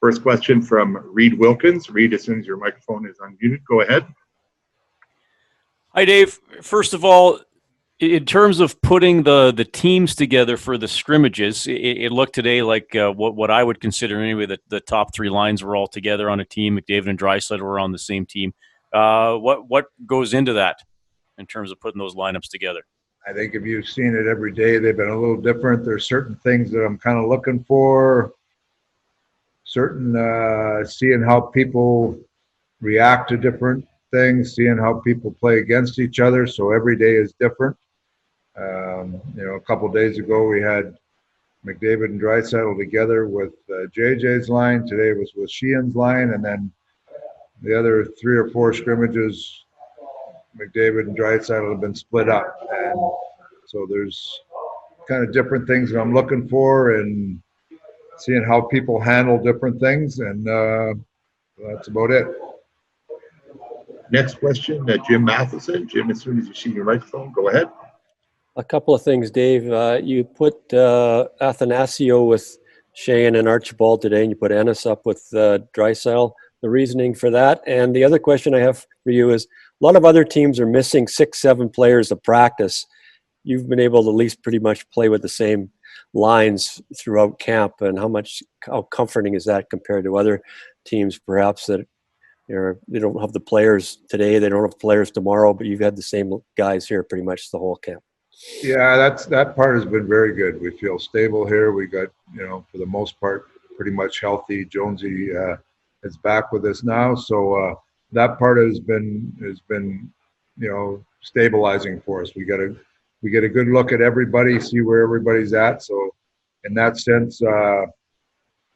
First question from Reed Wilkins. Reed, as soon as your microphone is unmuted, go ahead. Hi, Dave. First of all, in terms of putting the teams together for the scrimmages, it looked today like what I would consider anyway the top three lines were all together on a team. McDavid and Draisaitl were on the same team. What goes into that in terms of putting those lineups together? I think if you've seen it every day, they've been a little different. There's certain things that I'm kind of looking for, seeing how people react to different things, seeing how people play against each other. So every day is different. A couple of days ago, we had McDavid and Draisaitl together with JJ's line. Today was with Sheehan's line. And then the other 3 or 4 scrimmages, McDavid and Draisaitl have been split up. And so there's kind of different things that I'm looking for and seeing how people handle different things. And that's about it. Next question, Jim Matheson. Jim, as soon as you see your microphone, go ahead. A couple of things, Dave. You put Athanasio with Sheahan and Archibald today, and you put Ennis up with Draisaitl. The reasoning for that. And the other question I have for you is, a lot of other teams are missing 6-7 players of practice. You've been able to at least pretty much play with the same lines throughout camp, and how comforting is that compared to other teams perhaps that they don't have the players today, they don't have players tomorrow, but you've had the same guys here pretty much the whole camp? Yeah, that part has been very good. We feel stable here. We got, for the most part, pretty much healthy. Jonesy is back with us now, so that part has been stabilizing for us. We get a good look at everybody, see where everybody's at. So in that sense,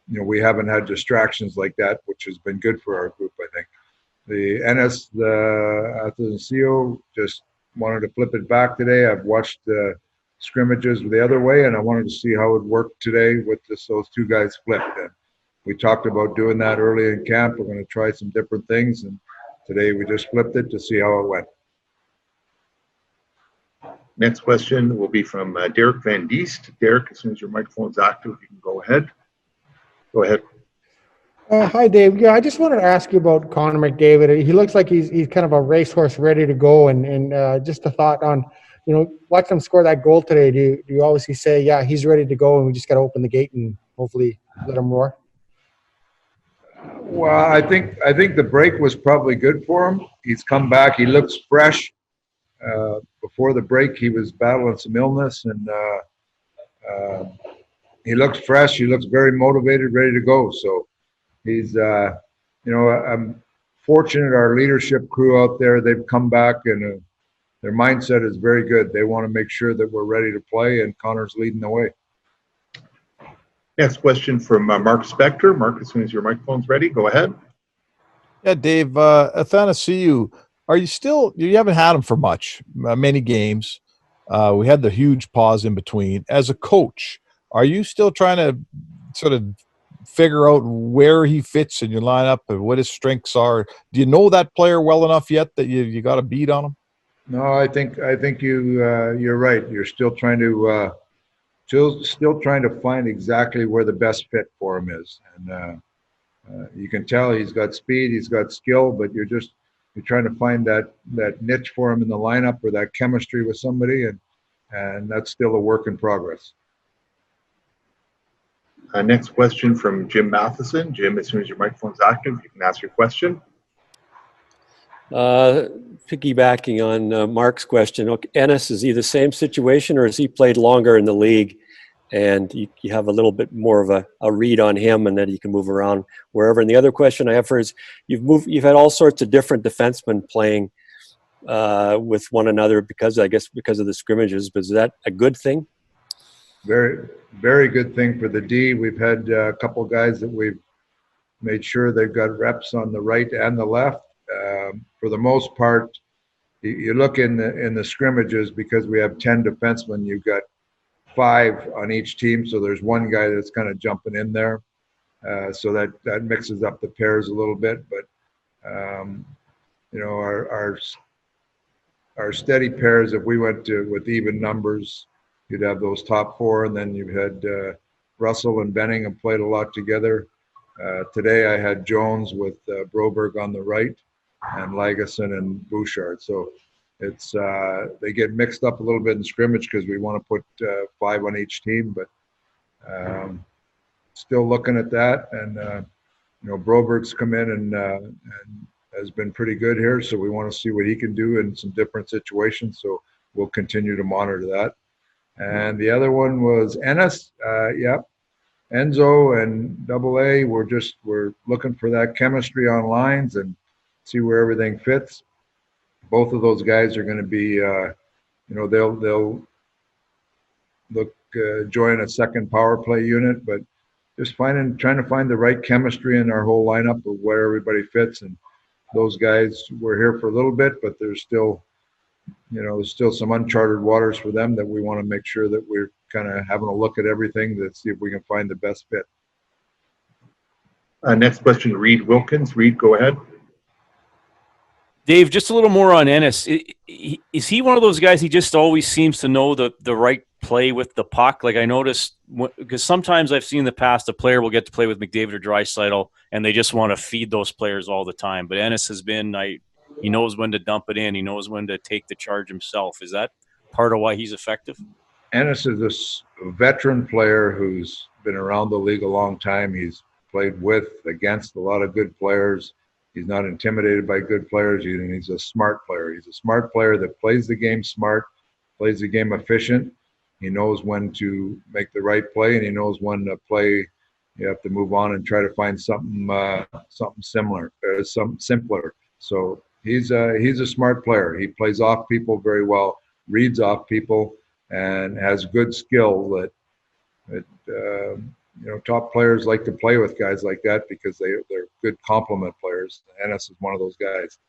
we haven't had distractions like that, which has been good for our group, I think. The Ennis, the Athanasio, just wanted to flip it back today. I've watched the scrimmages the other way, and I wanted to see how it worked today with those two guys flipped. And we talked about doing that early in camp. We're going to try some different things, and today we just flipped it to see how it went. Next question will be from Derek Van Diest. Derek, as soon as your microphone's active, you can go ahead. Go ahead. Hi, Dave. Yeah, I just wanted to ask you about Connor McDavid. He looks like he's kind of a racehorse ready to go. And just a thought on, watch him score that goal today. Do you obviously say, yeah, he's ready to go and we just got to open the gate and hopefully let him roar? Well, I think the break was probably good for him. He's come back. He looks fresh. Before the break, he was battling some illness, and he looks fresh. He looks very motivated, ready to go. So he's, I'm fortunate our leadership crew out there, they've come back, and their mindset is very good. They want to make sure that we're ready to play, and Connor's leading the way. Next question from Mark Spector. Mark, as soon as your microphone's ready, go ahead. Yeah, Dave, Athanasiou, you haven't had him for many games. We had the huge pause in between. As a coach, are you still trying to sort of figure out where he fits in your lineup and what his strengths are? Do you know that player well enough yet that you got a beat on him? No, I think you're right. You're still trying to find exactly where the best fit for him is, and you can tell he's got speed, he's got skill, but you're trying to find that niche for him in the lineup or that chemistry with somebody, and that's still a work in progress. Next question from Jim Matheson. Jim, as soon as your microphone's active, you can ask your question. Piggybacking on Mark's question, Ennis, is he the same situation, or has he played longer in the league and you have a little bit more of a read on him and that he can move around wherever? And the other question I have for is, you've had all sorts of different defensemen playing with one another because of the scrimmages, but is that a good thing? Very, very good thing for the D. We've had a couple guys that we've made sure they've got reps on the right and the left. For the most part, you look in the scrimmages, because we have 10 defensemen, you've got 5 on each team, so there's one guy that's kind of jumping in there. So that mixes up the pairs a little bit. But our steady pairs, if we went with even numbers, you'd have those top 4, and then you've had Russell and Benning have played a lot together. Today I had Jones with Broberg on the right and Lagesson and Bouchard. So it's they get mixed up a little bit in scrimmage because we want to put 5 on each team, but still looking at that. And Broberg's come in and has been pretty good here, so we want to see what he can do in some different situations. So we'll continue to monitor that. And the other one was Ennis. Enzo and Double A. We're looking for that chemistry on lines and see where everything fits. Both of those guys are going to be, they'll join a second power play unit, but just trying to find the right chemistry in our whole lineup of where everybody fits. And those guys were here for a little bit, but there's still some uncharted waters for them that we want to make sure that we're kind of having a look at everything to see if we can find the best fit. Next question, Reed Wilkins. Reed, go ahead. Dave, just a little more on Ennis. Is he one of those guys? He just always seems to know the right play with the puck. Like I noticed, because sometimes I've seen in the past a player will get to play with McDavid or Draisaitl, and they just want to feed those players all the time. But Ennis has been, he knows when to dump it in. He knows when to take the charge himself. Is that part of why he's effective? Ennis is a veteran player who's been around the league a long time. He's played against a lot of good players. He's not intimidated by good players. He's a smart player. He's a smart player that plays the game smart, plays the game efficient. He knows when to make the right play, and he knows when to play. You have to move on and try to find something similar, something simpler. So he's a smart player. He plays off people very well, reads off people, and has good skill that top players like to play with guys like that because they're good complement players. Ennis is one of those guys.